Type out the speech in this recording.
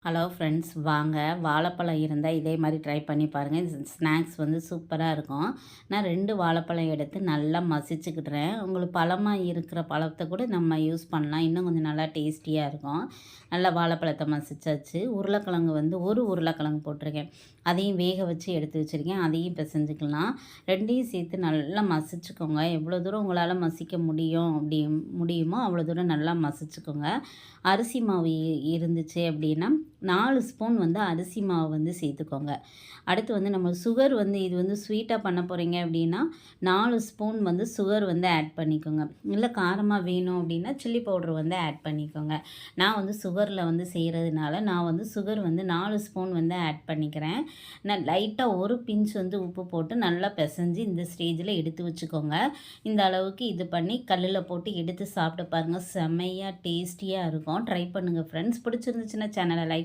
Hello friends, வாங்க வாழைப்பழம் இருந்தால் இதே மாதிரி ட்ரை பண்ணி பாருங்கள். இது ஸ்நாக்ஸ் வந்து சூப்பராக இருக்கும். நான் 2 வாழைப்பழம் எடுத்து நல்லா மசிச்சுக்கிட்டுறேன். உங்களுக்கு பழமாக இருக்கிற பழத்தை கூட நம்ம யூஸ் பண்ணலாம். இன்னும் கொஞ்சம் நல்லா டேஸ்டியாக இருக்கும். நல்லா வாழைப்பழத்தை மசிச்சாச்சு. உருளைக்கிழங்கு வந்து ஒரு உருளைக்கிழங்கு போட்டிருக்கேன். அதையும் வேக வச்சு எடுத்து வச்சுருக்கேன். அதையும் பிசைஞ்சுக்கலாம். 2யும் சேர்த்து நல்லா மசிச்சுக்கோங்க. எவ்வளோ தூரம் உங்களால் மசிக்க முடியுமோ அவ்வளோ தூரம் நல்லா மசிச்சுக்கோங்க. அரிசி மாவு இருந்துச்சு அப்படின்னா 4 ஸ்பூன் வந்து அரிசி மாவு வந்து சேர்த்துக்கோங்க. அடுத்து வந்து நம்ம சுகர் வந்து இது வந்து ஸ்வீட்டாக பண்ண போகிறீங்க அப்படின்னா 4 ஸ்பூன் வந்து சுகர் வந்து ஆட் பண்ணிக்கோங்க. இல்லை காரமாக வேணும் அப்படின்னா சில்லி பவுடர் வந்து ஆட் பண்ணிக்கோங்க. நான் வந்து சுகரில் வந்து செய்கிறதுனால நான் வந்து சுகர் வந்து 4 ஸ்பூன் வந்து ஆட் பண்ணிக்கிறேன். நான் லைட்டாக ஒரு பிஞ்ச் வந்து உப்பு போட்டு நல்லா பிசைஞ்சு இந்த ஸ்டேஜில் எடுத்து வச்சுக்கோங்க. இந்த அளவுக்கு இது பண்ணி கல்லில் போட்டு எடுத்து சாப்பிட்டு பாருங்கள். செம்மையாக டேஸ்டியாக இருக்கும். ட்ரை பண்ணுங்கள் ஃப்ரெண்ட்ஸ். பிடிச்சிருந்துச்சுன்னா சேனலை லைக்